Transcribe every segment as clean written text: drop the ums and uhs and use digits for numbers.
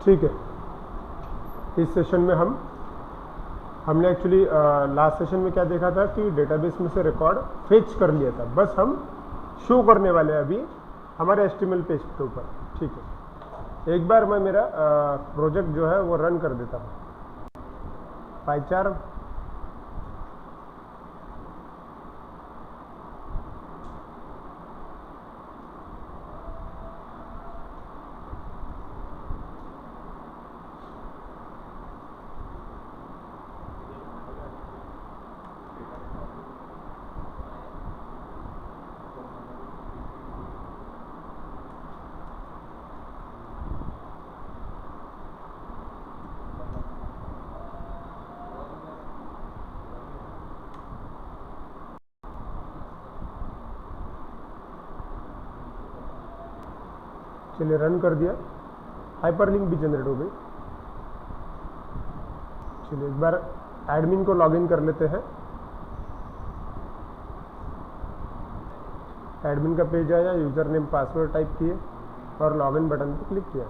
ठीक है, इस सेशन में हमने एक्चुअली लास्ट सेशन में क्या देखा था कि डेटाबेस में से रिकॉर्ड फेच कर लिया था, बस हम शो करने वाले हैं अभी हमारे HTML पेज के ऊपर। ठीक है, एक बार मैं मेरा प्रोजेक्ट जो है वो रन कर देता हूँ। पाइचार चलिए रन कर दिया, हाइपरलिंक भी जनरेट हो गई। चलिए एक बार एडमिन को लॉगिन कर लेते हैं। एडमिन का पेज आया, यूजर नेम पासवर्ड टाइप किए और लॉगिन बटन पर क्लिक किया।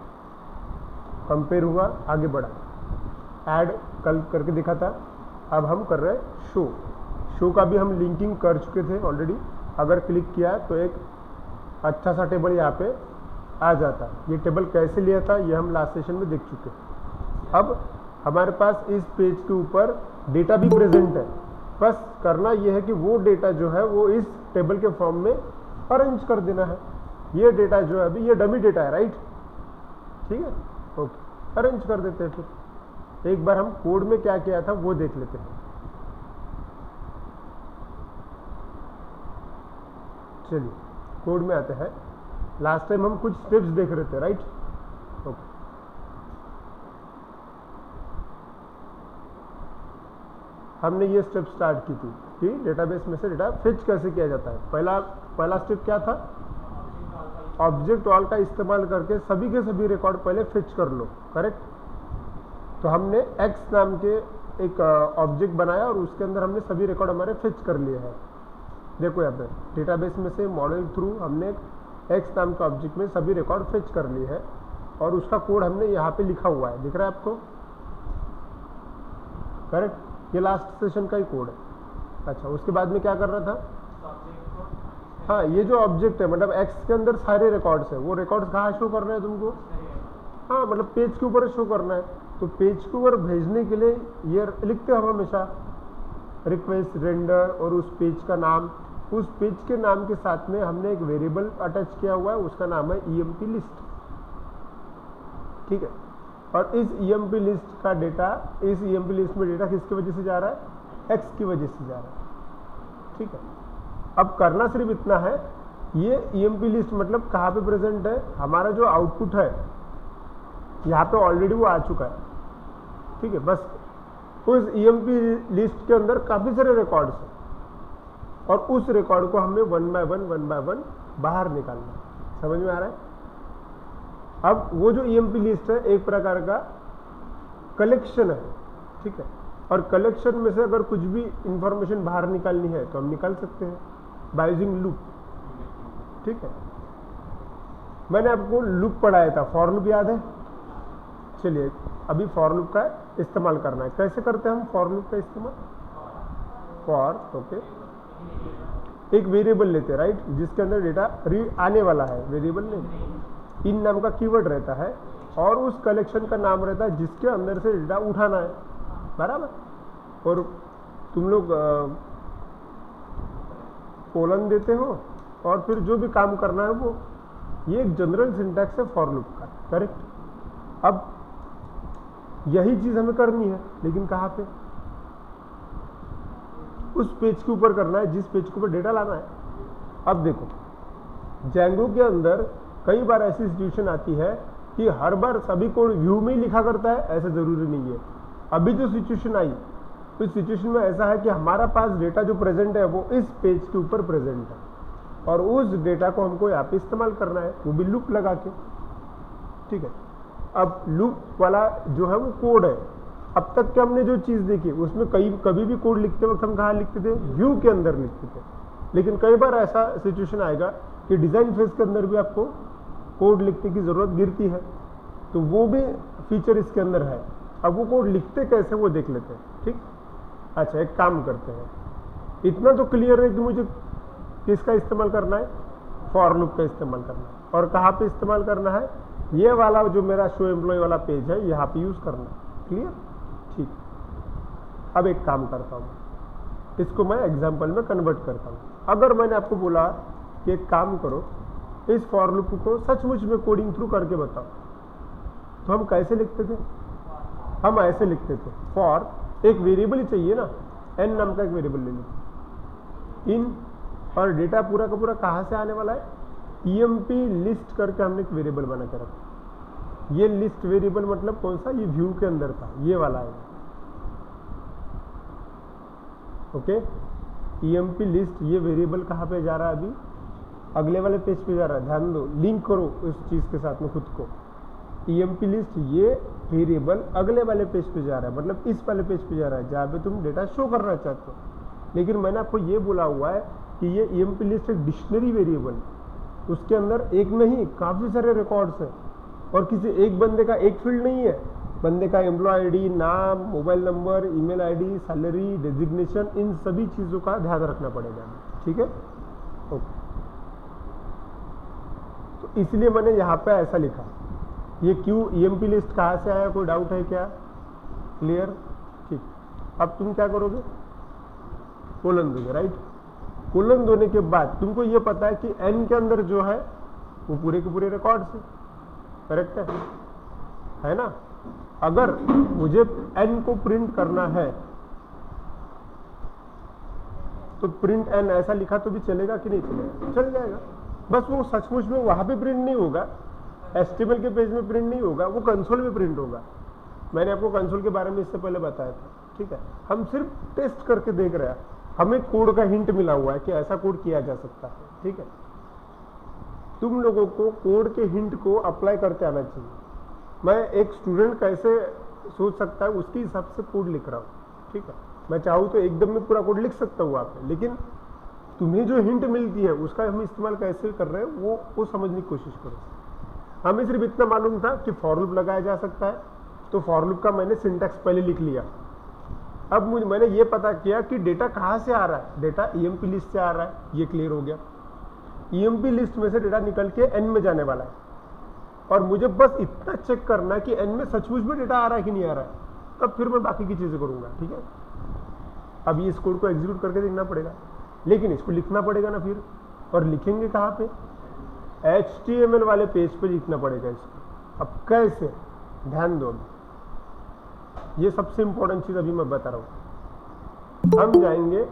कंपेयर हुआ, आगे बढ़ा, ऐड कल करके दिखा था, अब हम कर रहे हैं शो का भी हम लिंकिंग कर चुके थे ऑलरेडी। अगर क्लिक किया तो एक अच्छा सा टेबल यहाँ पे आ जाता। ये टेबल कैसे लिया था ये हम लास्ट सेशन में देख चुके। अब हमारे पास इस पेज के ऊपर डेटा भी प्रेजेंट है, बस करना ये है कि वो डेटा जो है वो इस टेबल के फॉर्म में अरेंज कर देना है। ये डेटा जो है अभी ये डमी डेटा है, राइट? ठीक है, ओके, अरेंज कर देते हैं। फिर एक बार हम कोड में क्या किया था वो देख लेते हैं। चलिए कोड में आते हैं। लास्ट टाइम हम कुछ स्टेप्स देख रहे थे, राइट? ओके, हमने ये स्टेप स्टार्ट की थी कि डेटाबेस में से डेटा फेच कैसे किया जाता है। पहला स्टेप क्या था? ऑब्जेक्ट ऑल का इस्तेमाल करके सभी के सभी रिकॉर्ड पहले फेच कर लो, करेक्ट? तो हमने एक्स नाम के एक ऑब्जेक्ट बनाया और उसके अंदर हमने सभी रिकॉर्ड हमारे फेच कर लिए हैं। देखो यहाँ पे डेटाबेस में से मॉडल थ्रू हमने एक्स नाम के ऑब्जेक्ट में सभी रिकॉर्ड फेच कर लिए हैं और उसका कोड हमने यहाँ पे लिखा हुआ है, दिख रहा है आपको? करेक्ट, ये लास्ट सेशन का ही कोड है। अच्छा, उसके बाद में क्या कर रहा था? हाँ, ये जो ऑब्जेक्ट है मतलब एक्स के अंदर सारे रिकॉर्ड्स है, वो रिकॉर्ड्स कहाँ शो कर रहे हैं तुमको? हाँ, मतलब पेज के ऊपर शो करना है। तो पेज के ऊपर भेजने के लिए ये लिखते हो हम हमेशा रिक्वेस्ट रेंडर और उस पेज का नाम। उस पेज के नाम के साथ में हमने एक वेरिएबल अटैच किया हुआ है, उसका नाम है EMP लिस्ट। ठीक है, और इस EMP लिस्ट का डेटा, इस EMP लिस्ट में डेटा किसकी वजह से जा रहा है? एक्स की वजह से जा रहा है। ठीक है, अब करना सिर्फ इतना है, ये EMP लिस्ट मतलब कहाँ पे प्रेजेंट है? हमारा जो आउटपुट है यहाँ पे ऑलरेडी वो आ चुका है। ठीक है, बस उस EMP लिस्ट के अंदर काफी सारे रिकॉर्ड्स हैं और उस रिकॉर्ड को हमें वन बाय वन बाहर निकालना है। समझ में आ रहा है? अब वो जो EMP लिस्ट है एक प्रकार का कलेक्शन है, ठीक है, और कलेक्शन में से अगर कुछ भी इंफॉर्मेशन बाहर निकालनी है तो हम निकाल सकते हैं बाय यूजिंग लूप। ठीक है, मैंने आपको लूप पढ़ाया था, फॉर लूप याद है? चलिए अभी फॉर लूप का इस्तेमाल करना है। कैसे करते हैं हम फॉर लूप का इस्तेमाल? फॉर, ओके, एक वेरिएबल लेते हैं, राइट, जिसके अंदर डेटा रीड आने वाला है। वेरिएबल नहीं, इन नाम का कीवर्ड रहता है और उस कलेक्शन का नाम रहता है जिसके अंदर से डेटा उठाना है, बराबर? और तुम लोग कोलन देते हो और फिर जो भी काम करना है वो, ये एक जनरल सिंटैक्स है फॉर लूप का, करेक्ट? अब यही चीज हमें करनी है, लेकिन कहाँ पे? उस पेज के ऊपर करना है जिस पेज के ऊपर डेटा लाना है। अब देखो जेंगो के अंदर कई बार ऐसी सिचुएशन आती है कि हर बार सभी कोड व्यू में ही लिखा करता है, ऐसा जरूरी नहीं है। अभी जो सिचुएशन आई, तो इस सिचुएशन में ऐसा है कि हमारा पास डेटा जो प्रेजेंट है वो इस पेज के ऊपर प्रेजेंट है और उस डेटा को हमको यहाँ पे इस्तेमाल करना है, वो भी लूप लगा के। ठीक है, अब लूप वाला जो है वो कोड है। अब तक के हमने जो चीज देखी उसमें कभी भी कोड लिखते वक्त हम कहाँ लिखते थे? व्यू के अंदर लिखते थे। लेकिन कई बार ऐसा सिचुएशन आएगा कि डिजाइन फेज के अंदर भी आपको कोड लिखने की जरूरत गिरती है। तो वो भी फीचर इसके अंदर है। अब वो कोड लिखते कैसे वो देख लेते हैं, ठीक। अच्छा, एक काम करते हैं, इतना तो क्लियर है कि मुझे किसका इस्तेमाल करना है, फॉर लूप का इस्तेमाल करना है। और कहाँ पे इस्तेमाल करना है, ये वाला जो मेरा शो एम्प्लॉय वाला पेज है यहाँ पे यूज करना है। क्लियर, ठीक। अब एक काम करता हूँ, इसको मैं एग्जाम्पल में कन्वर्ट करता हूँ। अगर मैंने आपको बोला कि एक काम करो, इस फॉर लूप को सचमुच में कोडिंग थ्रू करके बताओ, तो हम कैसे लिखते थे, हम ऐसे लिखते थे, फॉर एक वेरिएबल ही चाहिए ना, n नाम का एक वेरिएबल ले लो, इन, और डेटा पूरा का पूरा कहाँ से आने वाला है, emp लिस्ट करके हमने एक वेरिएबल बना के रखा। ये लिस्ट वेरिएबल मतलब कौन सा, ये व्यू के अंदर था, ये वाला है, ओके। emp लिस्ट ये वेरिएबल कहाँ पे जा रहा है, अभी अगले वाले पेज पे जा रहा है, ध्यान दो, लिंक करो उस चीज के साथ में खुद को। emp लिस्ट ये वेरिएबल अगले वाले पेज पे जा रहा है, मतलब इस वाले पेज पे जा रहा है जहाँ पे तुम डेटा शो करना चाहते हो। लेकिन मैंने आपको ये बोला हुआ है कि ये emp लिस्ट एक डिक्शनरी वेरिएबल, उसके अंदर एक नहीं काफी सारे रिकॉर्ड्स हैं, और किसी एक बंदे का एक फील्ड नहीं है, बंदे का एम्प्लॉय आईडी, नाम, mobile number, email ID, salary, designation, इन सभी चीजों का ध्यान रखना पड़ेगा, ठीक है, ओके। तो इसलिए मैंने यहाँ पे ऐसा लिखा। ये क्यों emp लिस्ट कहाँ से आया, कोई डाउट है क्या, क्लियर, ठीक। अब तुम क्या करोगे, कोलन दोगे, राइट। कोलन दोने के बाद तुमको ये पता है कि n के अंदर जो है वो पूरे के पूरे रिकॉर्ड्स है, करेक्ट है ना। अगर मुझे n को प्रिंट करना है तो प्रिंट n ऐसा लिखा तो भी चलेगा कि नहीं चलेगा, चल जाएगा। बस वो सचमुच में वहां पे प्रिंट नहीं होगा, HTML के पेज में प्रिंट नहीं होगा, वो कंसोल में प्रिंट होगा। मैंने आपको कंसोल के बारे में इससे पहले बताया था, ठीक है। हम सिर्फ टेस्ट करके देख रहे हैं, हमें कोड का हिंट मिला हुआ है कि ऐसा कोड किया जा सकता है, ठीक है। तुम लोगों को कोड के हिंट को अप्लाई करते आना चाहिए। मैं एक स्टूडेंट कैसे सोच सकता है उसके हिसाब से कोड लिख रहा हूँ, ठीक है। मैं चाहूँ तो एकदम में पूरा कोड लिख सकता हूँ आप, लेकिन तुम्हें जो हिंट मिलती है उसका हम इस्तेमाल कैसे कर रहे हैं वो समझने की कोशिश करो। हमें सिर्फ इतना मालूम था कि फॉर लूप लगाया जा सकता है, तो फॉर लूप का मैंने सिंटैक्स पहले लिख लिया। अब मैंने ये पता किया कि डेटा कहाँ से आ रहा है, डेटा emp लिस्ट से आ रहा है, ये क्लियर हो गया। emp लिस्ट में से डेटा निकल के n में जाने वाला है, और मुझे बस इतना चेक करना है कि n में सचमुच में डेटा आ रहा है कि नहीं आ रहा है, तब फिर मैं बाकी की चीजें करूंगा, ठीक है। अब ये इस कोड को एग्जीक्यूट करके देखना पड़ेगा, लेकिन इसको लिखना पड़ेगा ना फिर, और लिखेंगे कहाँ पे, HTML वाले पेज पे लिखना पड़ेगा इसको। अब कैसे, ध्यान दो, ये सबसे इंपॉर्टेंट चीज अभी मैं बता रहा हूँ। हम जाएंगे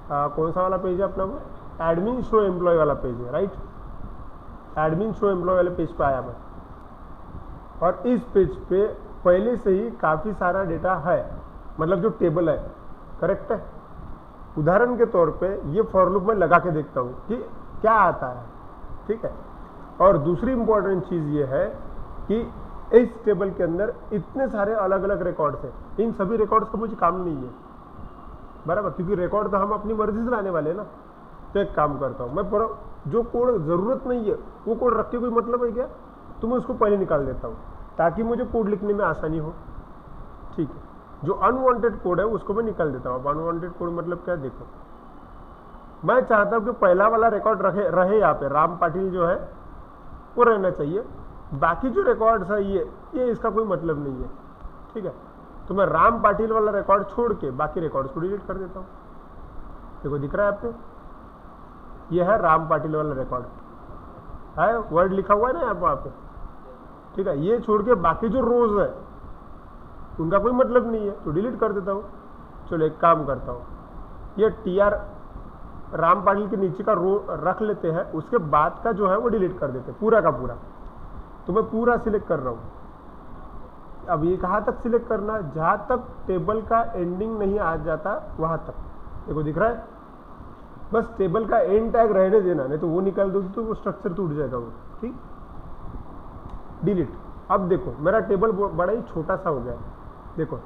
कौन सा वाला पेज है अपना, वो एडमिन शो एम्प्लॉय वाला पेज है, राइट। एडमिन शो एम्प्लॉय वाले पेज पे आया मैं, और इस पेज पे पहले से ही काफी सारा डेटा है, मतलब जो टेबल है, करेक्ट है। उदाहरण के तौर पे ये फॉर लूप में लगा के देखता हूँ कि क्या आता है, ठीक है। और दूसरी इंपॉर्टेंट चीज ये है कि इस टेबल के अंदर इतने सारे अलग अलग रिकॉर्ड्स हैं, इन सभी रिकॉर्ड्स का मुझे काम नहीं है, बराबर, क्योंकि रिकॉर्ड तो हम अपनी मर्जी से लाने वाले हैं ना। तो एक काम करता हूँ मैं, जो कोड जरूरत नहीं है वो कोड रख के कोई मतलब है क्या, तो मैं उसको पहले निकाल देता हूँ ताकि मुझे कोड लिखने में आसानी हो, ठीक है। जो अनवांटेड कोड है उसको मैं निकाल देता हूँ। अब अनवांटेड कोड मतलब क्या, देखो, मैं चाहता हूँ कि पहला वाला रिकॉर्ड रहे यहाँ पे, राम पाटिल जो है वो रहना चाहिए, बाकी जो रिकॉर्ड्स है ये इसका कोई मतलब नहीं है, ठीक है। तो मैं राम पाटिल वाला रिकॉर्ड छोड़ के बाकी रिकॉर्ड्स को डिलीट कर देता हूँ। देखो दिख रहा है आपको, ये है राम पाटिल वाला रिकॉर्ड, है वर्ड लिखा हुआ है ना वहाँ पे, ठीक है। ये छोड़ के बाकी जो रोज है उनका कोई मतलब नहीं है, तो डिलीट कर देता हूँ। चलो एक काम करता हूँ, ये TR राम पाटिल के नीचे का रो रख लेते हैं, उसके बाद का जो है वो डिलीट कर देते हैं पूरा का पूरा। तो मैं पूरा सिलेक्ट कर रहा हूँ। अब ये कहाँ तक सिलेक्ट करना, जहाँ तक टेबल का एंडिंग नहीं आ जाता वहां तक। देखो दिख रहा है, बस टेबल का एंड टैग रहने देना, नहीं तो वो निकाल दोगे तो वो स्ट्रक्चर टूट जाएगा वो, ठीक। डिलीट। अब देखो मेरा टेबल बड़ा ही छोटा सा हो गया है, देखो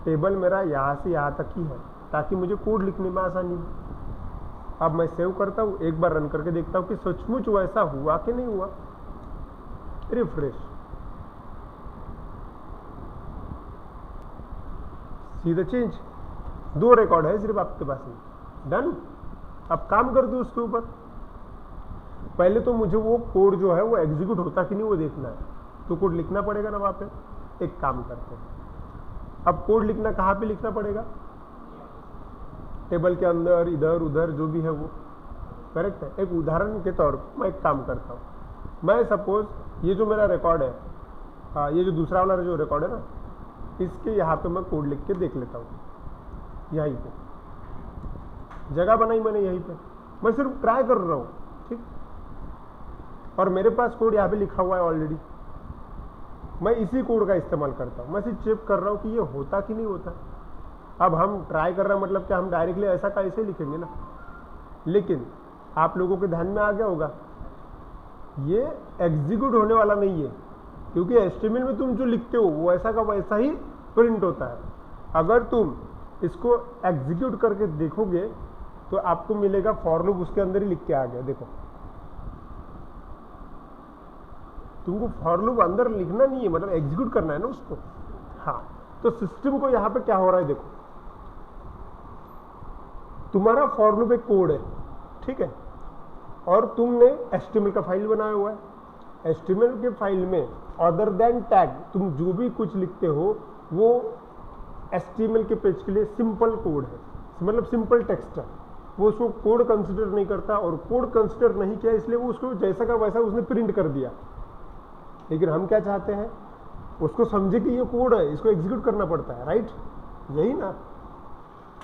टेबल मेरा यहाँ से यहाँ तक ही है ताकि मुझे कोड लिखने में आसानी हो। अब मैं सेव करता हूँ, एक बार रन करके देखता हूँ कि सचमुच वैसा हुआ कि नहीं हुआ। Refresh, see the change. 2 record है सिर्फ आपके पास में, डन। अब काम कर दो उसके ऊपर। पहले तो मुझे वो कोड जो है वो एग्जीक्यूट होता कि नहीं वो देखना है, तो कोड लिखना पड़ेगा ना वहां पे। एक काम करते हैं, अब कोड लिखना कहाँ पे लिखना पड़ेगा? टेबल के अंदर, इधर उधर जो भी है वो, करेक्ट है। एक उदाहरण के तौर पर मैं एक काम करता हूँ, मैं सपोज ये जो मेरा रिकॉर्ड है, हाँ ये जो दूसरा वाला जो रिकॉर्ड है ना, इसके यहाँ पे मैं कोड लिख के देख लेता हूँ। यहीं पे जगह बनाई मैंने, यहीं पे मैं सिर्फ ट्राई कर रहा हूँ, ठीक। और मेरे पास कोड यहाँ पे लिखा हुआ है ऑलरेडी, मैं इसी कोड का इस्तेमाल करता हूँ। मैं सिर्फ चेक कर रहा हूँ कि ये होता कि नहीं होता। अब हम ट्राई कर रहे हैं मतलब क्या हम डायरेक्टली ऐसा का ऐसे लिखेंगे ना। लेकिन आप लोगों के ध्यान में आ गया होगा, ये एग्जीक्यूट होने वाला नहीं है, क्योंकि एचटीएमएल में तुम जो लिखते हो वो ऐसा का वैसा ही प्रिंट होता है। अगर तुम इसको एग्जीक्यूट करके देखोगे तो आपको मिलेगा फॉर लूप उसके अंदर ही लिख के आ गया। देखो, तुमको फॉर लूप अंदर लिखना नहीं है, मतलब एग्जीक्यूट करना है ना उसको। हाँ, तो सिस्टम को यहां पे क्या हो रहा है, देखो तुम्हारा फॉर लूप एक कोड है, ठीक है, और तुमने एचटीएमएल का फाइल बनाया हुआ है। एचटीएमएल के फाइल में अदर देन टैग तुम जो भी कुछ लिखते हो वो एचटीएमएल के पेज के लिए सिंपल कोड है, मतलब सिंपल टेक्स्ट है। वो उसको कोड कंसिडर नहीं करता, और कोड कंसिडर नहीं किया इसलिए वो उसको जैसा का वैसा उसने प्रिंट कर दिया। लेकिन हम क्या चाहते हैं, उसको समझे कि ये कोड है, इसको एग्जीक्यूट करना पड़ता है, राइट? यही ना।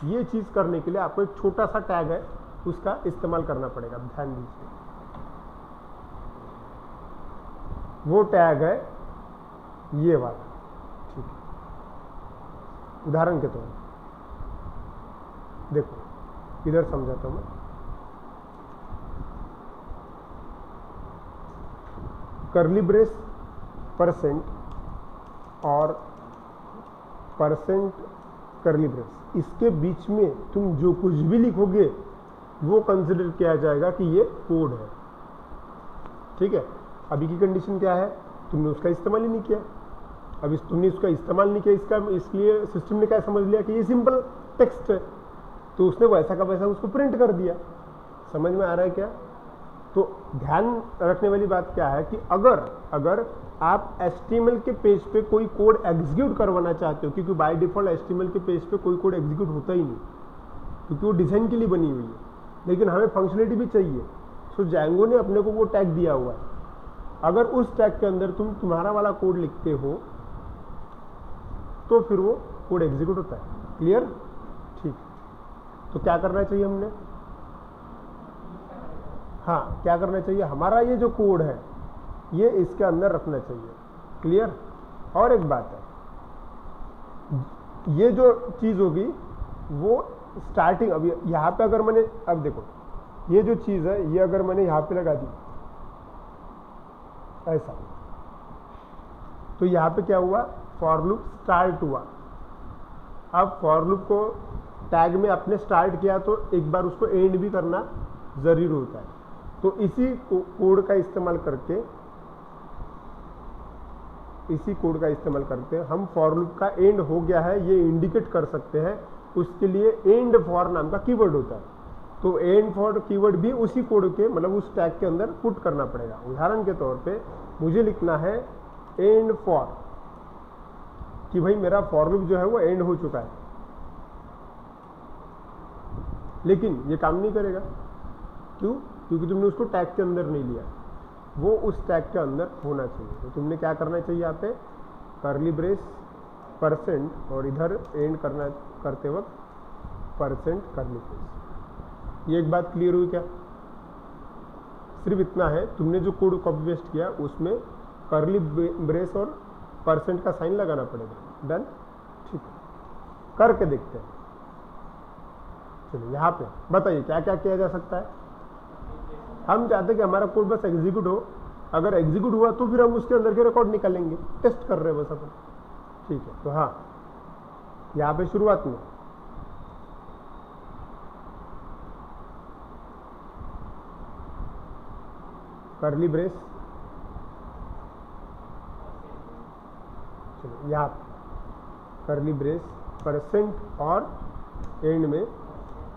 ये चीज करने के लिए आपको एक छोटा सा टैग है उसका इस्तेमाल करना पड़ेगा, ध्यान दीजिए। वो टैग है ये वाला, ठीक है। उदाहरण के तौर पर देखो, इधर समझाता हूं मैं। कर्ली ब्रेस % और % कर्ली ब्रेस, इसके बीच में तुम जो कुछ भी लिखोगे वो कंसिडर किया जाएगा कि ये कोड है, ठीक है। अभी की कंडीशन क्या है, तुमने उसका इस्तेमाल ही नहीं किया। अब तुमने उसका इस्तेमाल नहीं किया, इसका इसलिए सिस्टम ने क्या समझ लिया कि ये सिंपल टेक्स्ट है, तो उसने वैसा का वैसा उसको प्रिंट कर दिया। समझ में आ रहा है क्या? तो ध्यान रखने वाली बात क्या है कि अगर आप HTML के पेज पे कोई कोड एग्जीक्यूट करवाना चाहते हो, क्योंकि बाय डिफॉल्ट HTML के पेज पे कोई कोड एग्जीक्यूट होता ही नहीं, क्योंकि वो डिजाइन के लिए बनी हुई है, लेकिन हमें फंक्शनलिटी भी चाहिए। सो जैंगो ने अपने को वो टैग दिया हुआ है। अगर उस टैग के अंदर तुम तुम्हारा वाला कोड लिखते हो तो फिर वो कोड एग्जीक्यूट होता है। क्लियर? ठीक। तो क्या करना चाहिए हमने? हाँ, क्या करना चाहिए, हमारा ये जो कोड है ये इसके अंदर रखना चाहिए। क्लियर? और एक बात है, ये जो चीज होगी वो स्टार्टिंग, अब यहां पे अगर मैंने, अब देखो ये जो चीज है ये अगर मैंने यहां पे लगा दी ऐसा, तो यहां पे क्या हुआ, फॉर लूप स्टार्ट हुआ। अब फॉर लूप को टैग में अपने स्टार्ट किया तो एक बार उसको एंड भी करना जरूरी होता है। तो इसी कोड का इस्तेमाल करके हम फॉर लूप का एंड हो गया है ये इंडिकेट कर सकते हैं। उसके लिए एंड फॉर नाम का कीवर्ड होता है, तो एंड फॉर कीवर्ड भी उसी कोड के, मतलब उस टैग के अंदर पुट करना पड़ेगा। उदाहरण के तौर पे मुझे लिखना है एंड फॉर, कि भाई मेरा फॉर लूप जो है वो एंड हो चुका है, लेकिन ये काम नहीं करेगा। क्यों? क्योंकि तुमने उसको टैग के अंदर नहीं लिया, वो उस टैग के अंदर होना चाहिए। तो तुमने क्या करना चाहिए, यहाँ पे कर्ली ब्रेस % और इधर एंड करते वक्त % कर्ली ब्रेस। ये एक बात क्लियर हुई क्या? सिर्फ इतना है, तुमने जो कोड कॉपी पेस्ट किया उसमें कर्ली ब्रेस और % का साइन लगाना पड़ेगा। डन? ठीक है, करके देखते हैं। चलिए यहाँ पे बताइए क्या क्या किया जा सकता है। हम चाहते हैं कि हमारा कोड बस एग्जीक्यूट हो, अगर एग्जीक्यूट हुआ तो फिर हम उसके अंदर के रिकॉर्ड निकालेंगे, टेस्ट कर रहे हैं बस अपन। ठीक है, तो हाँ यहाँ पे शुरुआत में कर्ली ब्रेस, चलो यहाँ कर्ली ब्रेस परसेंट और एंड में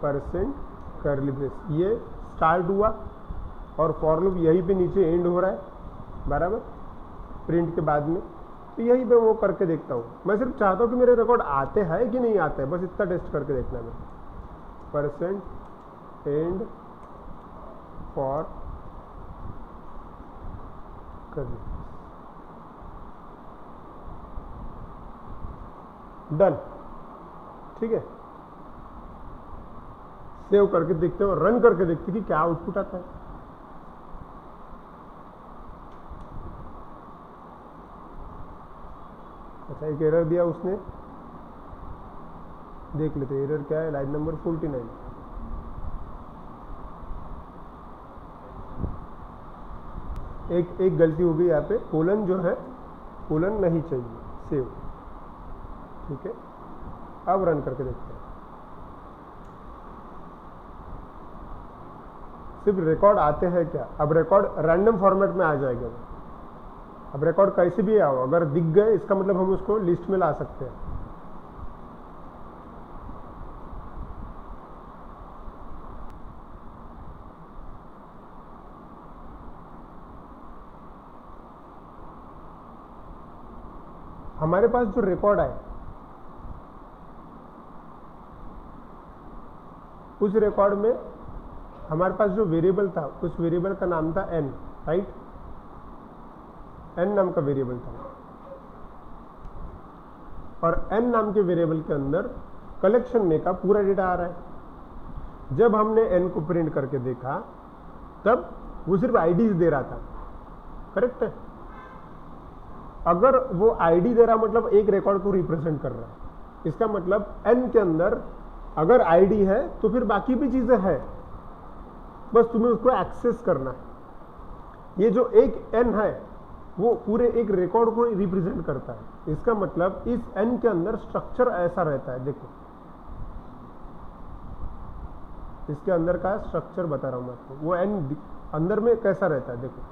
परसेंट कर्ली ब्रेस, ये स्टार्ट हुआ और फॉर लूप यहीं पे नीचे एंड हो रहा है बराबर प्रिंट के बाद में। तो यही मैं वो करके देखता हूँ। मैं सिर्फ चाहता हूँ कि मेरे रिकॉर्ड आते हैं कि नहीं आते हैं, बस इतना टेस्ट करके देखना है। Percent and for curly, done, ठीक है। सेव करके देखते हैं और रन करके देखते हैं कि क्या आउटपुट आता है। अच्छा, एक एरर दिया उसने, देख लेते एरर क्या है। लाइन नंबर 49, एक गलती हो गई यहाँ पे, कोलन जो है कोलन नहीं चाहिए, सेव, ठीक है। अब रन करके देखते हैं। सिर्फ रिकॉर्ड आते हैं क्या? अब रिकॉर्ड रैंडम फॉर्मेट में आ जाएगा। अब रिकॉर्ड कैसे भी आओ, अगर दिख गए इसका मतलब हम उसको लिस्ट में ला सकते हैं। हमारे पास जो रिकॉर्ड आए उस रिकॉर्ड में हमारे पास जो वेरिएबल था उस वेरिएबल का नाम था n, राइट। n नाम का वेरिएबल था और n नाम के वेरिएबल के अंदर कलेक्शन में का पूरा डेटा आ रहा है। जब हमने n को प्रिंट करके देखा तब वो सिर्फ आईडीज दे रहा था, करेक्ट है। अगर वो आईडी दे रहा मतलब एक रिकॉर्ड को रिप्रेजेंट कर रहा है, इसका मतलब n के अंदर अगर आईडी है तो फिर बाकी भी चीजें हैं, बस तुम्हें उसको एक्सेस करना है। ये जो एक n है वो पूरे एक रिकॉर्ड को रिप्रेजेंट करता है। इसका मतलब इस n के अंदर स्ट्रक्चर ऐसा रहता है। देखो इसके अंदर का स्ट्रक्चर बता रहा हूं मैं आपको, वो n अंदर में कैसा रहता है। देखो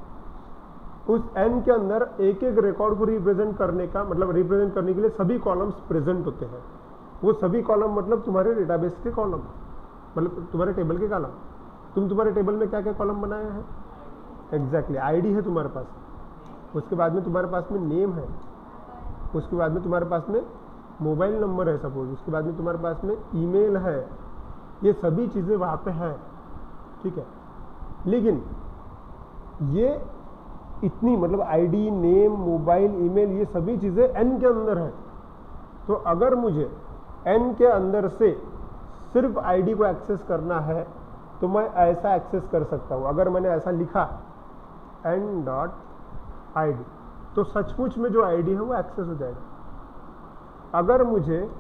उस n के अंदर एक एक रिकॉर्ड को रिप्रेजेंट करने का मतलब रिप्रेजेंट करने के लिए सभी कॉलम्स प्रेजेंट होते हैं। वो सभी कॉलम मतलब तुम्हारे डेटाबेस के कॉलम, मतलब तुम्हारे टेबल के कॉलम। तुम्हारे टेबल में क्या क्या कॉलम बनाए हैं? एग्जैक्टली, आईडी है तुम्हारे पास, उसके बाद में तुम्हारे पास में नेम है, उसके बाद में तुम्हारे पास में मोबाइल नंबर है सपोज, उसके बाद में तुम्हारे पास में ईमेल है। ये सभी चीज़ें वहाँ पे है, ठीक है। लेकिन ये इतनी मतलब आईडी, नेम, मोबाइल, ईमेल, ये सभी चीज़ें n के अंदर है। तो अगर मुझे n के अंदर से सिर्फ आईडी को एक्सेस करना है तो मैं ऐसा एक्सेस कर सकता हूँ। अगर मैंने ऐसा लिखा n.id तो सचमुच में जो आईडी है वो एक्सेस हो जाएगा। अगर मुझे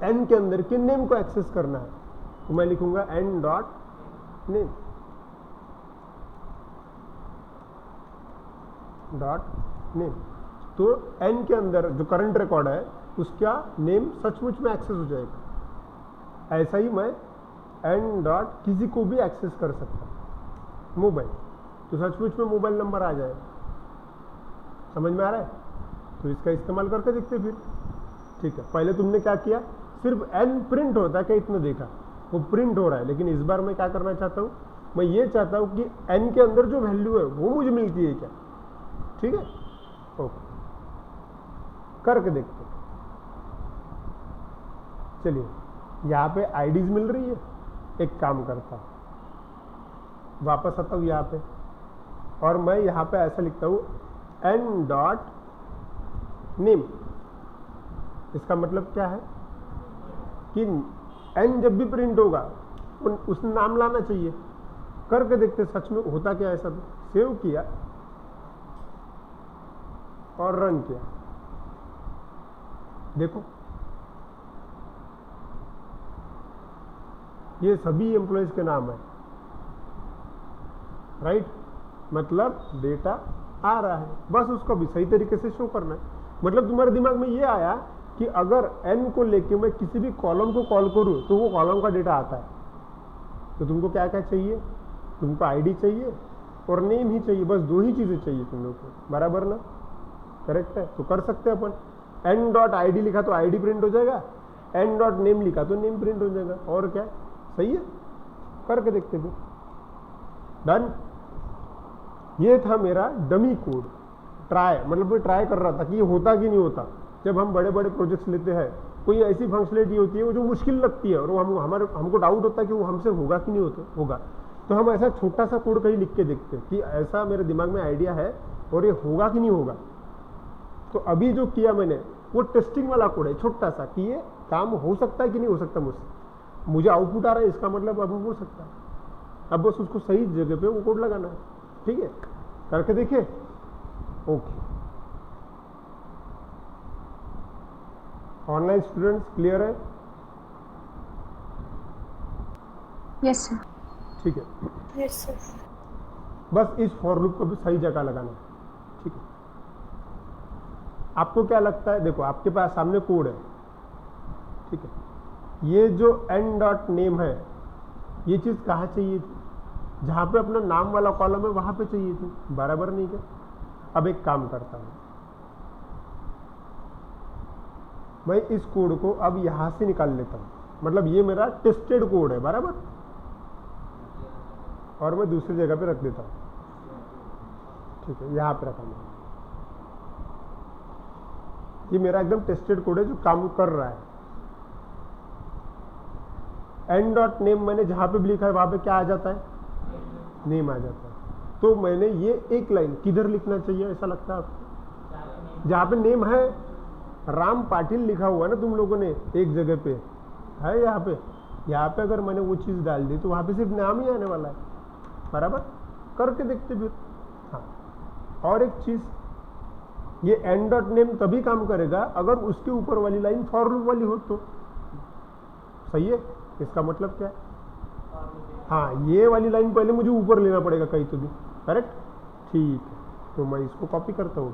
n के अंदर के नेम को एक्सेस करना है तो मैं लिखूंगा n.name तो n के अंदर जो करंट रिकॉर्ड है उसका नेम सचमुच में एक्सेस हो जाएगा। ऐसा ही मैं n डॉट किसी को भी एक्सेस कर सकता हूं, मोबाइल, तो सचमुच में मोबाइल नंबर आ जाएगा। समझ में आ रहा है? तो इसका इस्तेमाल करके देखते फिर, ठीक है। पहले तुमने क्या किया, सिर्फ n प्रिंट होता है क्या इतना देखा, वो प्रिंट हो रहा है। लेकिन इस बार मैं क्या करना चाहता हूँ, मैं ये चाहता हूँ कि n के अंदर जो वैल्यू है वो मुझे मिलती है क्या, ठीक है। ओके, करके देखते हैं। चलिए यहाँ पे आईडीज मिल रही है। एक काम करता हूँ, वापस आता हूँ यहाँ पे और मैं यहाँ पे ऐसा लिखता हूँ n.name। इसका मतलब क्या है कि n जब भी प्रिंट होगा उसने नाम लाना चाहिए। करके देखते सच में होता क्या है। सब सेव किया और रन किया, देखो ये सभी एम्प्लॉयज के नाम है, राइट। मतलब डेटा आ रहा है, बस उसको भी सही तरीके से शो करना है। मतलब तुम्हारे दिमाग में ये आया कि अगर n को लेके मैं किसी भी कॉलम को कॉल करूं तो वो कॉलम का डेटा आता है। तो तुमको क्या क्या चाहिए, तुमको आईडी चाहिए और नेम ही चाहिए, बस दो ही चीजें चाहिए तुम लोग को, बराबर ना, करेक्ट है। तो कर सकते हैं अपन n.id लिखा तो आईडी प्रिंट हो जाएगा, एन डॉट नेम लिखा तो नेम प्रिंट हो जाएगा, और क्या सही है, करके देखते फिर। डन। ये था मेरा डमी कोड, ट्राई, मतलब मैं ट्राई कर रहा था कि ये होता कि नहीं होता। जब हम बड़े बड़े प्रोजेक्ट्स लेते हैं, कोई ऐसी फंक्शनलिटी होती है वो जो मुश्किल लगती है और वो हमको डाउट होता है कि वो हमसे होगा कि नहीं होगा, तो हम ऐसा छोटा सा कोड कहीं लिख के देखते हैं कि ऐसा मेरे दिमाग में आइडिया है और ये होगा कि नहीं होगा। तो अभी जो किया मैंने वो टेस्टिंग वाला कोड है, छोटा सा, कि ये काम हो सकता है कि नहीं हो सकता मुझसे। मुझे आउटपुट आ रहा है, इसका मतलब अब हो सकता है। अब बस उसको सही जगह पे वो कोड लगाना है। ठीक है, करके देखिए। ओके, ऑनलाइन स्टूडेंट्स क्लियर है? Yes sir. ठीक है, यस सर। बस इस फॉर लूप को भी सही जगह लगाना है। ठीक है, आपको क्या लगता है, देखो आपके पास सामने कोड है, ठीक है, ये जो एन डॉट नेम है, ये चीज कहाँ चाहिए थी? जहां पे अपना नाम वाला कॉलम है वहां पे चाहिए थी, बराबर नहीं क्या? अब एक काम करता हूं, मैं इस कोड को अब यहां से निकाल लेता हूं, मतलब ये मेरा टेस्टेड कोड है, बराबर, और मैं दूसरी जगह पे रख देता हूं। ठीक है, यहां पे रखा मैं, ये मेरा एकदम टेस्टेड कोड है जो काम कर रहा है। एन डॉट नेम मैंने जहां पे भी लिखा है वहां पे क्या आ जाता है? नेम आ जाता है। तो मैंने ये एक लाइन किधर लिखना चाहिए ऐसा लगता है आपको? जहां पे नेम है, राम पाटिल लिखा हुआ ना तुम लोगों ने एक जगह पे है, यहाँ पे अगर मैंने वो चीज डाल दी तो वहां पे सिर्फ नाम ही आने वाला है, बराबर। करके देखते फिर। हाँ, और एक चीज, ये एन डॉट नेम तभी काम करेगा अगर उसके ऊपर वाली लाइन फॉर लूप वाली हो तो। सही है, इसका मतलब क्या है? हाँ, ये वाली लाइन पहले मुझे ऊपर लेना पड़ेगा कहीं तो भी, करेक्ट। ठीक है, तो मैं इसको कॉपी करता हूँ,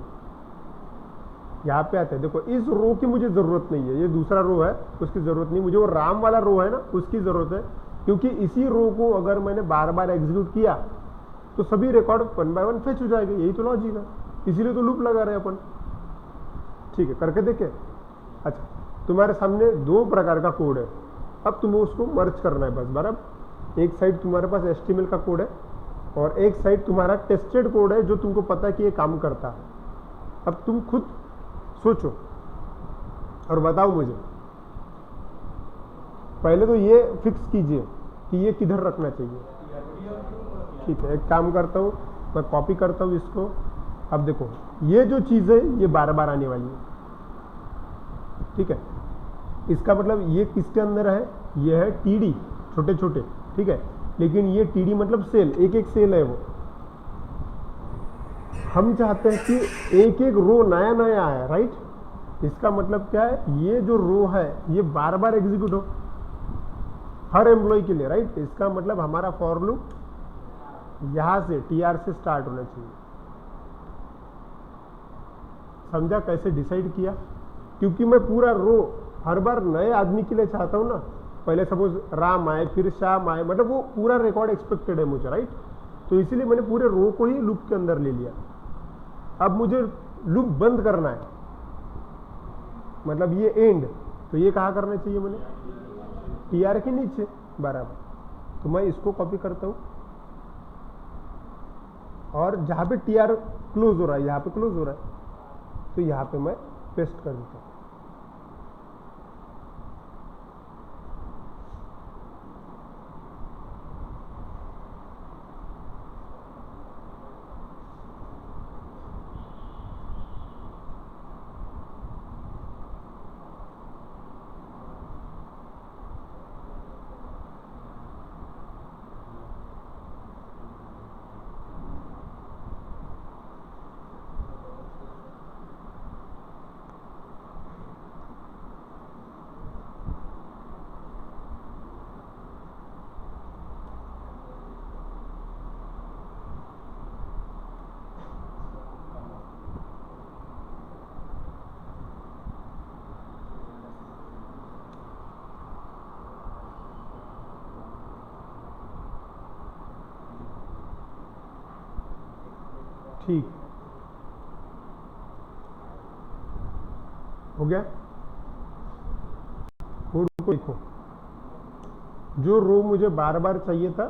यहाँ पे आता है। देखो इस रो की मुझे जरूरत नहीं है, ये दूसरा रो है उसकी जरूरत नहीं, मुझे वो राम वाला रो है ना उसकी जरूरत है, क्योंकि इसी रो को अगर मैंने बार बार एग्जीक्यूट किया तो सभी रिकॉर्ड 1 बाय 1 फेच हो जाएंगे। यही तो लॉजिक है, इसीलिए तो लूप लगा रहे हैं अपन। ठीक है, करके देखे। अच्छा, तुम्हारे सामने दो प्रकार का कोड है, अब तुम्हें उसको मर्ज करना है बस, बराबर। एक साइड तुम्हारे पास HTML का कोड है और एक साइड तुम्हारा टेस्टेड कोड है जो तुमको पता है कि ये काम करता है। अब तुम खुद सोचो और बताओ मुझे, पहले तो ये फिक्स कीजिए कि ये किधर रखना चाहिए। ठीक है, एक काम करता हूँ, मैं कॉपी करता हूँ इसको। अब देखो ये जो चीज़ है ये बार बार आने वाली है, ठीक है। इसका मतलब ये किसके अंदर है? ये है TD, छोटे छोटे, ठीक है। लेकिन ये TD मतलब सेल, एक एक सेल है वो। हम चाहते हैं कि एक एक रो नया नया आए, राइट। इसका मतलब क्या है? ये जो रो है ये बार बार एग्जीक्यूट हो हर एम्प्लॉय के लिए, राइट। इसका मतलब हमारा फॉर लूप यहां से TR से स्टार्ट होना चाहिए। समझा कैसे डिसाइड किया? क्योंकि मैं पूरा रो हर बार नए आदमी के लिए चाहता हूं ना। पहले सपोज राम आए, फिर श्याम आए, मतलब वो पूरा रिकॉर्ड एक्सपेक्टेड है मुझे, राइट। तो इसीलिए मैंने पूरे रो को ही लूप के अंदर ले लिया। अब मुझे लूप बंद करना है, मतलब ये एंड, तो ये कहाँ करना चाहिए मैंने? TR के नीचे, बराबर। तो मैं इसको कॉपी करता हूं और जहां पे TR क्लोज हो रहा है, यहां पे क्लोज हो रहा है, तो यहां पे मैं पेस्ट कर देता हूं। ठीक हो गया, इनको लिखो, जो रो मुझे बार बार चाहिए था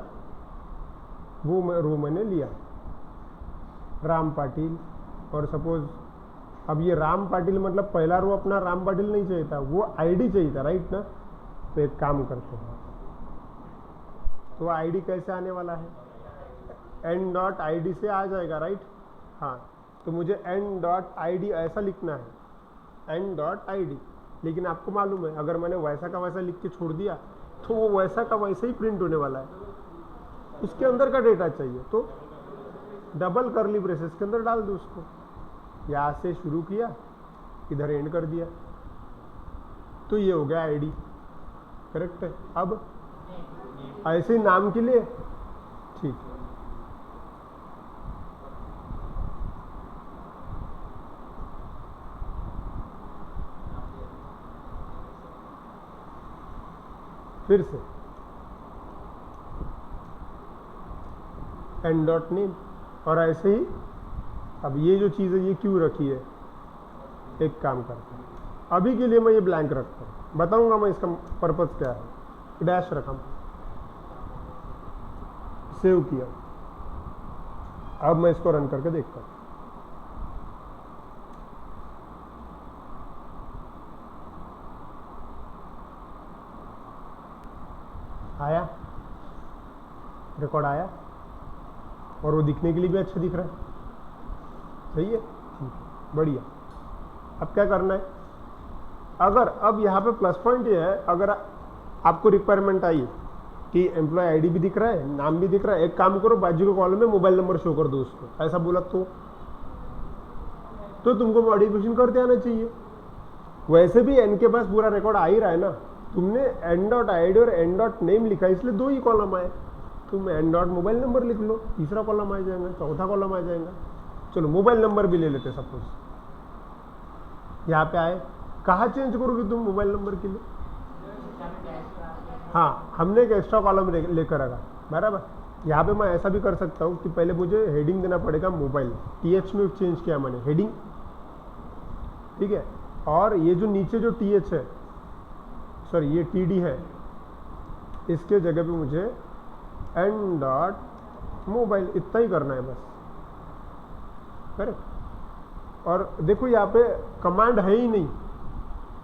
वो रो मैंने लिया, राम पाटिल। और सपोज अब ये राम पाटिल मतलब पहला रो अपना राम पाटिल नहीं चाहिए था, वो आईडी चाहिए था, राइट ना। तो एक काम करते हैं, तो आईडी कैसे आने वाला है, एन डॉट आई से आ जाएगा, राइट। हाँ, तो मुझे एन डॉट आई ऐसा लिखना है, एन डॉट आई। लेकिन आपको मालूम है अगर मैंने वैसा का वैसा लिख के छोड़ दिया तो वो वैसा का वैसा ही प्रिंट होने वाला है, उसके अंदर का डेटा चाहिए। तो डबल कर्ली ब्रेसेस के अंदर डाल दो उसको, यहाँ से शुरू किया इधर एंड कर दिया, तो ये हो गया आईडी, करेक्ट है। अब ऐसे नाम के लिए ठीक है, फिर से एन डॉट नेम, और ऐसे ही अब ये जो चीज़ है ये क्यों रखी है, एक काम करता हूँ अभी के लिए मैं ये ब्लैंक रखता हूँ, बताऊंगा मैं इसका पर्पस क्या है। डैश रखा, सेव किया, अब मैं इसको रन करके देखता हूँ। आया, रिकॉर्ड आया, और वो दिखने के लिए भी अच्छा दिख रहा है, सही है, ठीक है, बढ़िया। अब क्या करना है, अगर अब यहाँ पे प्लस पॉइंट ये है, अगर आपको रिक्वायरमेंट आई कि एम्प्लॉय आईडी भी दिख रहा है, नाम भी दिख रहा है, एक काम करो बाजू के कॉलम में मोबाइल नंबर शो कर दो उसको, ऐसा बोला तो तुमको मॉडिफिकेशन करते आना चाहिए। वैसे भी एन के पास पूरा रिकॉर्ड आ ही रहा है ना, तुमने एन डॉट आई डी और एन डॉट नेम लिखा, इसलिए दो ही कॉलम आए, तुम एन डॉट मोबाइल नंबर लिख लो, तीसरा कॉलम आ जाएगा, चौथा कॉलम आ जाएगा। चलो मोबाइल नंबर भी ले लेते, सपोज यहाँ पे आए, कहाँ चेंज करोगे तुम मोबाइल नंबर के लिए, हाँ हमने एक एक्स्ट्रा कॉलम लेकर रखा, बराबर। यहाँ पे मैं ऐसा भी कर सकता हूँ कि पहले मुझे हेडिंग देना पड़ेगा मोबाइल, टीएच में चेंज किया मैंने हेडिंग, ठीक है। और ये जो नीचे जो टीएच है, सॉरी ये टीडी है, इसके जगह पे मुझे एन डॉट मोबाइल इतना ही करना है बस, करेक्ट। और देखो यहाँ पे कमांड है ही नहीं,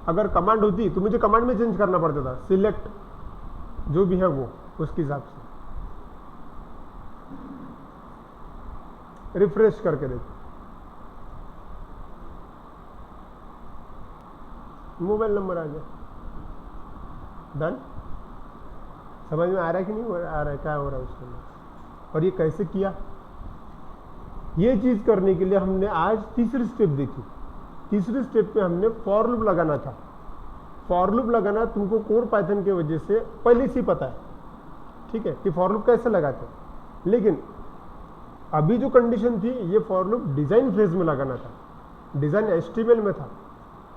अगर कमांड होती तो मुझे कमांड में चेंज करना पड़ता था, सिलेक्ट जो भी है वो उसके हिसाब से। रिफ्रेश करके देखो, मोबाइल नंबर आ गया, डन। समझ में आ रहा है कि नहीं आ रहा है, क्या हो रहा है उसके अंदर। और ये कैसे किया, ये चीज करने के लिए हमने आज तीसरी स्टेप देखी। तीसरी स्टेप पे हमने फॉर लूप लगाना था। फॉर लूप लगाना तुमको कोर पाइथन के वजह से पहले से पता है, ठीक है, कि फॉर लूप कैसे लगाते हैं। लेकिन अभी जो कंडीशन थी, ये फॉर लूप डिजाइन फेज में लगाना था, डिजाइन एचटीएमएल में था।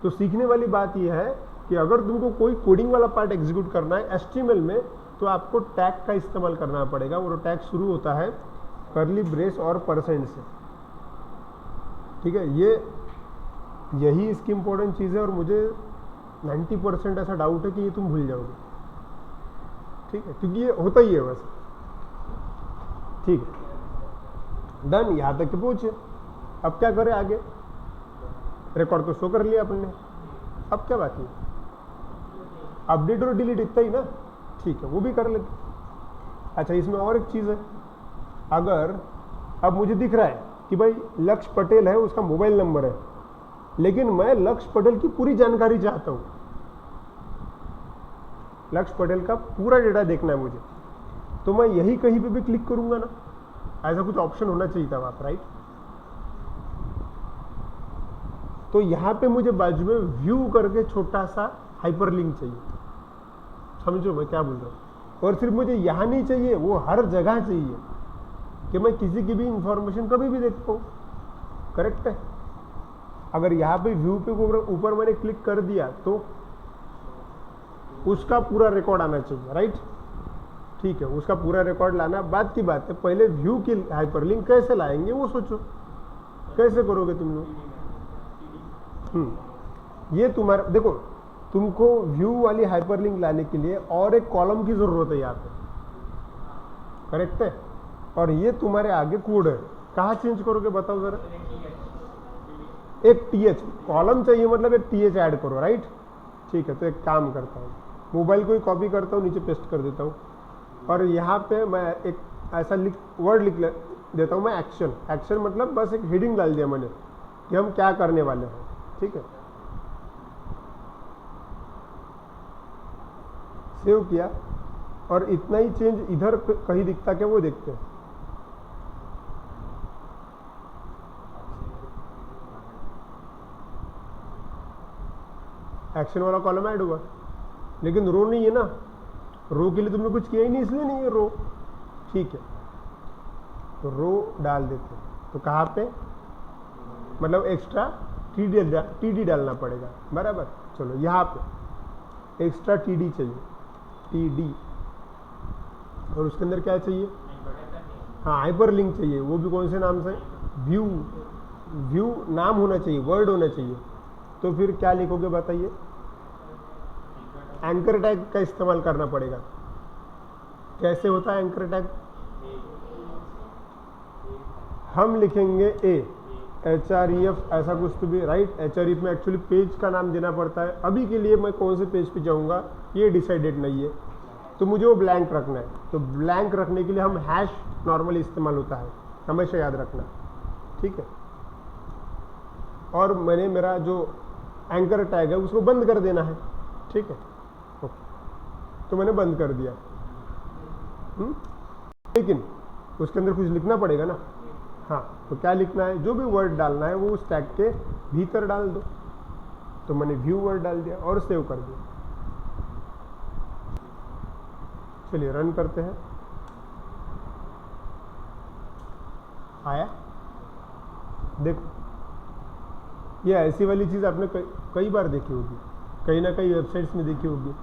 तो सीखने वाली बात यह है कि अगर तुमको कोई कोडिंग वाला पार्ट एग्जीक्यूट करना है एचटीएमएल में, तो आपको टैग का इस्तेमाल करना पड़ेगा। वो टैग शुरू होता है कर्ली ब्रेस और परसेंट से, ठीक है। यही इसकी इंपॉर्टेंट चीज़ है, और मुझे 90% ऐसा डाउट है कि ये तुम भूल जाओगे, ठीक है, क्योंकि ये होता ही है वैसे, ठीक है। डन, यहाँ तक के पहुंचे। अब क्या करें आगे, रिकॉर्ड तो शो कर लिया अपन ने, अब क्या बाकी है, अपडेट और डिलीट इतना ही ना, ठीक है, वो भी कर लेते। अच्छा, इसमें और एक चीज़ है, अगर अब मुझे दिख रहा है कि भाई लक्ष्य पटेल है, उसका मोबाइल नंबर है, लेकिन मैं लक्ष्य पटेल की पूरी जानकारी चाहता हूं, लक्ष्य पटेल का पूरा डेटा देखना है मुझे, तो मैं यही कहीं पे भी क्लिक करूंगा ना, ऐसा कुछ ऑप्शन होना चाहिए था वहां पर, राइट। तो यहां पे मुझे बाजू में व्यू करके छोटा सा हाइपरलिंक चाहिए, समझो मैं क्या बोल रहा हूं। और सिर्फ मुझे यहां नहीं चाहिए, वो हर जगह चाहिए कि मैं किसी की भी इंफॉर्मेशन कभी भी देख पाऊं, करेक्ट है। अगर यहाँ पे व्यू पे ऊपर मैंने क्लिक कर दिया तो उसका पूरा रिकॉर्ड आना चाहिए, राइट, ठीक है, उसका पूरा रिकॉर्ड लाना बात की बात है। पहले व्यू की हाइपरलिंक कैसे लाएंगे वो सोचो, कैसे करोगे तुम लोग। ये तुम्हारा देखो, तुमको व्यू वाली हाइपरलिंक लाने के लिए और एक कॉलम की जरूरत है यहाँ पे, करेक्ट है, और ये तुम्हारे आगे कोड है। कहाँ चेंज करोगे बताओ जरा। एक टीएच कॉलम चाहिए, मतलब एक टीएच ऐड करो, राइट। ठीक है, तो एक काम करता हूँ, मोबाइल को ही कॉपी करता हूँ, नीचे पेस्ट कर देता हूँ, और यहाँ पे मैं एक ऐसा वर्ड लिख देता हूँ मैं, एक्शन। एक्शन मतलब बस एक हेडिंग डाल दिया मैंने कि हम क्या करने वाले हैं, ठीक है। सेव किया, और इतना ही चेंज इधर कहीं दिखता क्या वो देखते हैं। एक्शन वाला कॉलम ऐड हुआ, लेकिन रो नहीं है ना, रो के लिए तुमने कुछ किया ही नहीं, इसलिए नहीं है रो, ठीक है। तो रो डाल देते हैं, तो कहाँ पे, मतलब एक्स्ट्रा टीडी डालना पड़ेगा, बराबर। चलो यहाँ पे एक्स्ट्रा टीडी चाहिए, टीडी, और उसके अंदर क्या चाहिए, हाँ हाइपरलिंक चाहिए, वो भी कौन से नाम से, व्यू। व्यू नाम होना चाहिए, वर्ड होना चाहिए। तो फिर क्या लिखोगे बताइए, एंकर टैग का इस्तेमाल करना पड़ेगा। कैसे होता है एंकर टैग, हम लिखेंगे HREF ऐसा कुछ तो भी, राइट। HREF में एक्चुअली पेज का नाम देना पड़ता है। अभी के लिए मैं कौन से पेज पे जाऊंगा ये डिसाइडेड नहीं है, तो मुझे वो ब्लैंक रखना है। तो ब्लैंक रखने के लिए हम हैश नॉर्मली इस्तेमाल होता है, हमेशा याद रखना, ठीक है। और मैंने मेरा जो एंकर टैग है उसको बंद कर देना है, ठीक है। तो मैंने बंद कर दिया, लेकिन उसके अंदर कुछ लिखना पड़ेगा ना। हाँ, तो क्या लिखना है, जो भी वर्ड डालना है वो उस टैग के भीतर डाल दो। तो मैंने व्यू वर्ड डाल दिया और सेव कर दिया। चलिए रन करते हैं, आया, देखो। ये ऐसी वाली चीज़ आपने कई बार देखी होगी, कहीं ना कहीं वेबसाइट्स में देखी होगी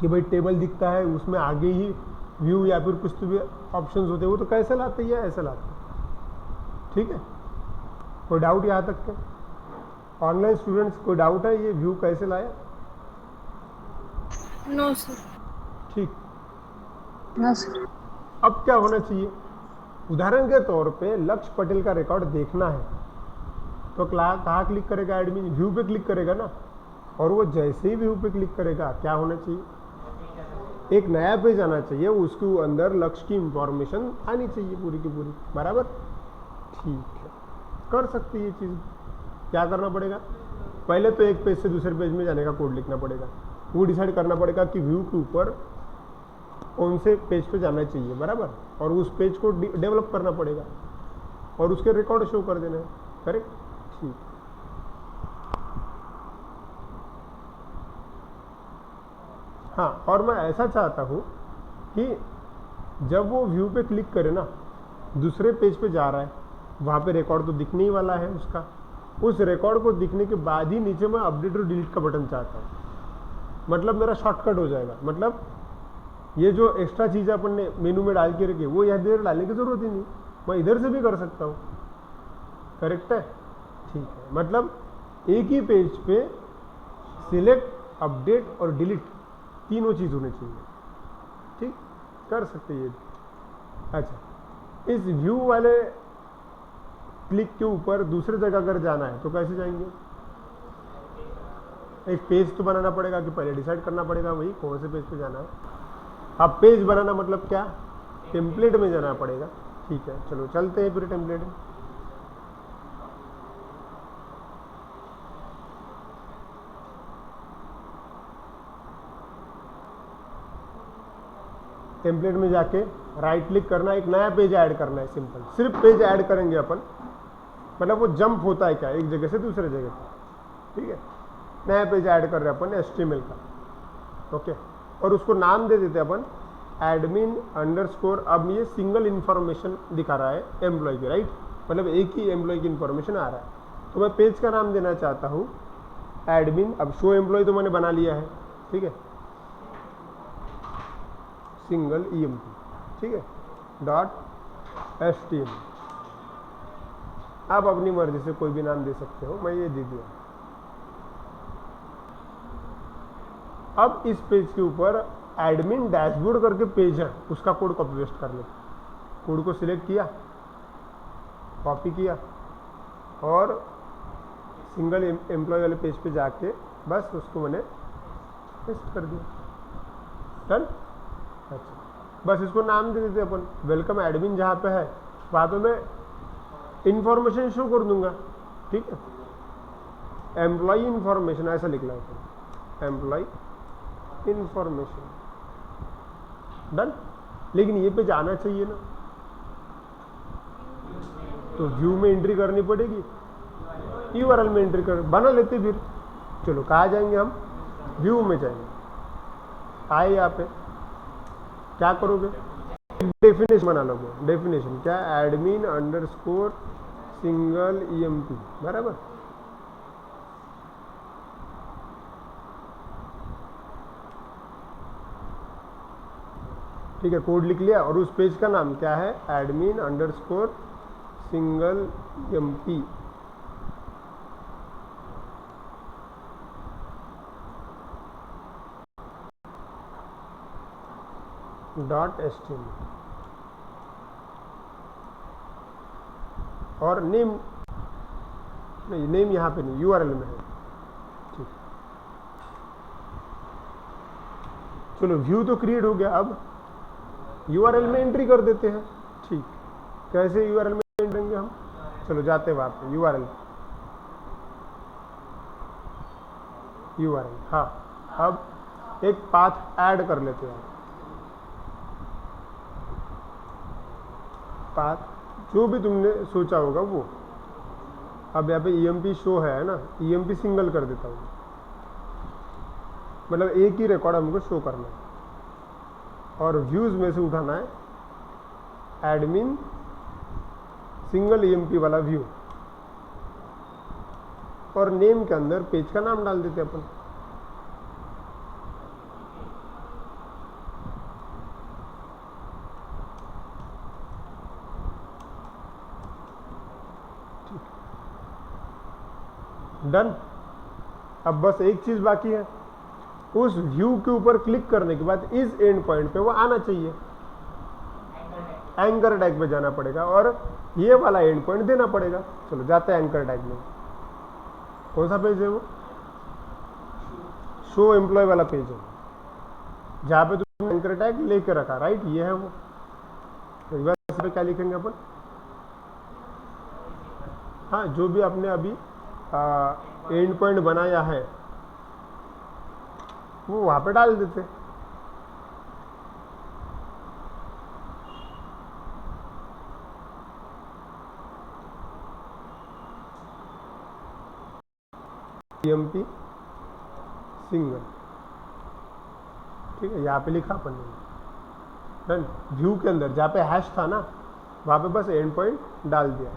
कि भाई टेबल दिखता है, उसमें आगे ही व्यू या फिर कुछ तो भी ऑप्शंस होते हैं, वो तो कैसे लाते हैं या ऐसे लाते हैं, ठीक है। कोई डाउट यहाँ तक के, ऑनलाइन स्टूडेंट्स कोई डाउट है ये व्यू कैसे लाया? No sir. ठीक, नो सर। अब क्या होना चाहिए, उदाहरण के तौर पे लक्ष्य पटेल का रिकॉर्ड देखना है, तो कहाँ क्लिक करेगा एडमिन, व्यू पे क्लिक करेगा ना, और वो जैसे ही व्यू पे क्लिक करेगा क्या होना चाहिए, एक नया पेज आना चाहिए, उसके अंदर लक्ष्य की इंफॉर्मेशन आनी चाहिए पूरी की पूरी, बराबर। ठीक है, कर सकते ये चीज़। क्या करना पड़ेगा, पहले तो एक पेज से दूसरे पेज में जाने का कोड लिखना पड़ेगा, वो डिसाइड करना पड़ेगा कि व्यू के ऊपर कौन से पेज पे जाना चाहिए, बराबर, और उस पेज को डेवलप करना पड़ेगा और उसके रिकॉर्ड शो कर देना है, करेक्ट। ठीक, हाँ, और मैं ऐसा चाहता हूँ कि जब वो व्यू पे क्लिक करे ना, दूसरे पेज पे जा रहा है, वहाँ पे रिकॉर्ड तो दिखने ही वाला है उसका, उस रिकॉर्ड को दिखने के बाद ही नीचे मैं अपडेट और डिलीट का बटन चाहता हूँ, मतलब मेरा शॉर्टकट हो जाएगा। मतलब ये जो एक्स्ट्रा चीज़ अपन ने मेनू में डाल के रखी वो इधर डालने की ज़रूरत ही नहीं, मैं इधर से भी कर सकता हूँ, करेक्ट है। ठीक है, मतलब एक ही पेज पे सिलेक्ट, अपडेट और डिलीट तीनों चीज़ होनी चाहिए, ठीक, कर सकते ये। अच्छा, इस व्यू वाले क्लिक के ऊपर दूसरे जगह अगर जाना है तो कैसे जाएंगे, एक पेज तो बनाना पड़ेगा कि पहले डिसाइड करना पड़ेगा वही कौन से पेज पे जाना है। अब पेज बनाना मतलब क्या, टेम्पलेट में जाना पड़ेगा, ठीक है। चलो चलते हैं फिर टेम्पलेट में। टेम्पलेट में जाके राइट क्लिक करना, एक नया पेज ऐड करना है, सिंपल, सिर्फ पेज ऐड करेंगे अपन, मतलब वो जंप होता है क्या एक जगह से दूसरे जगह पर, ठीक है। नया पेज ऐड कर रहे हैं अपन HTML का, ओके, और उसको नाम दे देते हैं अपन एडमिन अंडरस्कोर। अब ये सिंगल इन्फॉर्मेशन दिखा रहा है एम्प्लॉय की, राइट, मतलब एक ही एम्प्लॉय की इन्फॉर्मेशन आ रहा है, तो मैं पेज का नाम देना चाहता हूँ एडमिन। अब शो एम्प्लॉय तो मैंने बना लिया है, ठीक है, सिंगल EMP, ठीक है, .html। आप अपनी मर्जी से कोई भी नाम दे सकते हो, मैं ये दे दिया। अब इस पेज के ऊपर एडमिन डैशबोर्ड करके पेज है, उसका कोड कॉपी पेस्ट कर लेते। कोड को सिलेक्ट किया, कॉपी किया और सिंगल एम्प्लॉय वाले पेज पे जाके बस उसको मैंने पेस्ट कर दिया। डन। अच्छा, बस इसको नाम दे देते अपन, वेलकम एडमिन। जहाँ पे है वहाँ पे मैं इंफॉर्मेशन शो कर दूंगा। ठीक है, एम्प्लॉय इंफॉर्मेशन ऐसा लिख ला, एम्प्लॉय इंफॉर्मेशन। डन। लेकिन ये पे जाना चाहिए ना, तो व्यू में एंट्री करनी पड़ेगी, यूआरएल में एंट्री कर बना लेते। फिर चलो कहाँ जाएंगे हम, व्यू में जाएंगे। आए यहाँ पे क्या करोगे, डेफिनेशन बना लोगे। डेफिनेशन क्या, एडमिन अंडरस्कोर सिंगल ईएमपी, बराबर। ठीक है, कोड लिख लिया और उस पेज का नाम क्या है, admin underscore single EMP. .html और नेम नहीं, नेम यहाँ पे नहीं, यूआरएल में है। ठीक, चलो व्यू तो क्रिएट हो गया, अब यूआरएल में एंट्री कर देते हैं। ठीक, कैसे यूआरएल में एंट्री करेंगे हम, चलो जाते हैं वहाँ पे यूआरएल। हाँ, अब एक पाथ ऐड कर लेते हैं। पाथ जो भी तुमने सोचा होगा वो। अब यहाँ पे ईएमपी शो है ना, ईएमपी सिंगल कर देता हूँ, मतलब एक ही रिकॉर्ड हमको शो करना है। और व्यूज में से उठाना है एडमिन सिंगल ईएमपी वाला व्यू, और नेम के अंदर पेज का नाम डाल देते अपन। डन। अब बस एक चीज बाकी है, उस व्यू के ऊपर क्लिक करने के बाद इस एंड पॉइंट पे वो आना चाहिए, एंकर टैग पे जाना पड़ेगा और ये वाला एंड पॉइंट देना पड़ेगा। चलो जाते हैं एंकर टैग में। कौन सा पेज है वो, शो एम्प्लॉय वाला पेज है, जहाँ पे तुमने एंकर टैग लेके रखा, राइट, ये है वो। तो इस बार क्या लिखेंगे अपन, हाँ, जो भी आपने अभी एंड पॉइंट बनाया है वो वहां पे डाल देते। ईएमपी सिंगल, ठीक है, यहाँ पे लिखा अपन ने। डन। व्यू के अंदर जहाँ पे हैश था ना, वहां पे बस एंड पॉइंट डाल दिया।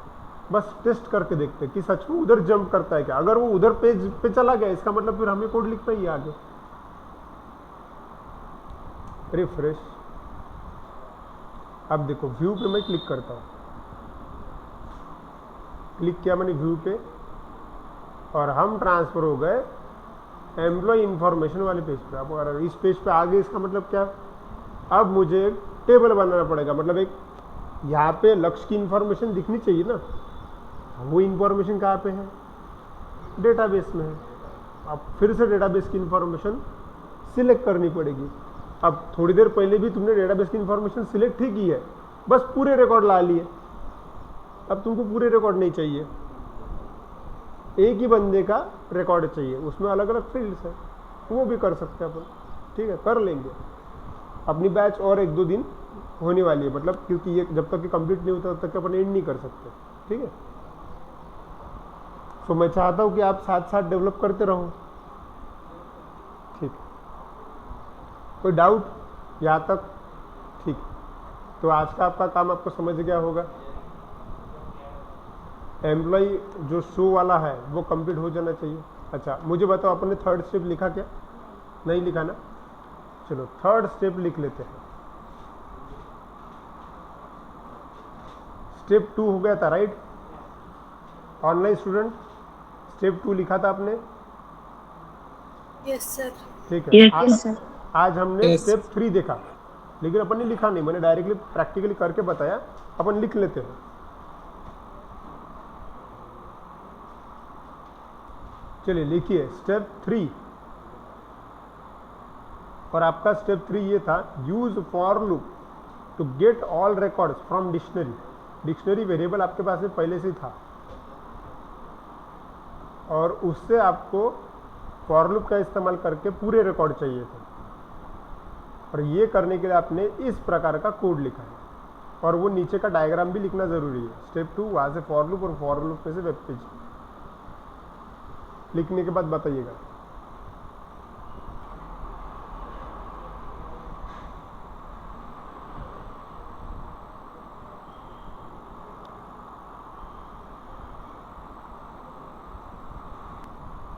बस टेस्ट करके देखते हैं कि सच में उधर जंप करता है क्या। अगर वो उधर पेज पे चला गया, इसका मतलब फिर हमें कोड लिखना ही है आगे। रिफ्रेश। अब देखो व्यू पे मैं क्लिक करता हूँ, क्लिक किया मैंने व्यू पे और हम ट्रांसफर हो गए एम्प्लॉय इंफॉर्मेशन वाले पेज पे। अब अगर इस पेज पे आ गए, इसका मतलब क्या, अब मुझे एक टेबल बनाना पड़ेगा। मतलब एक यहाँ पे लक्ष्य की इंफॉर्मेशन दिखनी चाहिए ना, वो इंफॉर्मेशन कहाँ पे है, डेटाबेस में है। अब फिर से डेटाबेस की इंफॉर्मेशन सिलेक्ट करनी पड़ेगी। अब थोड़ी देर पहले भी तुमने डेटाबेस की इंफॉर्मेशन सिलेक्ट ही की है, बस पूरे रिकॉर्ड ला लिए। अब तुमको पूरे रिकॉर्ड नहीं चाहिए, एक ही बंदे का रिकॉर्ड चाहिए, उसमें अलग अलग फील्ड्स है, वो भी कर सकते हैं अपन। ठीक है, कर लेंगे। अपनी बैच और 1-2 दिन होने वाली है, मतलब क्योंकि ये जब तक कि कंप्लीट नहीं होता तब तक अपन एंड नहीं कर सकते। ठीक है, तो मैं चाहता हूं कि आप साथ साथ डेवलप करते रहो। ठीक, कोई डाउट यहाँ तक? ठीक, तो आज का आपका काम आपको समझ गया होगा। एम्प्लॉय जो शो वाला है वो कंप्लीट हो जाना चाहिए। अच्छा, मुझे बताओ अपने थर्ड स्टेप लिखा क्या? नहीं लिखा ना? चलो थर्ड स्टेप लिख लेते हैं। स्टेप 2 हो गया था, राइट? ऑनलाइन स्टूडेंट, स्टेप 2 लिखा था आपने? Yes sir. ठीक है। Yes sir. आज हमने Yes. स्टेप 3 देखा, लेकिन अपन ने लिखा नहीं, मैंने डायरेक्टली प्रैक्टिकली करके बताया, अपन लिख लेते हैं। चलिए लिखिए स्टेप 3, और आपका स्टेप 3 ये था, use for loop to get all records from dictionary. Dictionary variable आपके पास में पहले से ही था, और उससे आपको फॉर लूप का इस्तेमाल करके पूरे रिकॉर्ड चाहिए थे, और ये करने के लिए आपने इस प्रकार का कोड लिखा है, और वो नीचे का डायग्राम भी लिखना जरूरी है। स्टेप 2 वहाँ से फॉर लूप, और फॉर लूप में से वेब पेज। लिखने के बाद बताइएगा।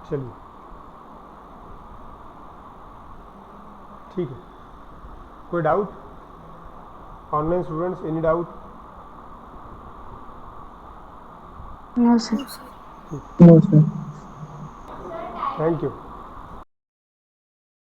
चलिए ठीक है। कोई doubt? Online students, any doubt? No sir. No, sir. Thank you.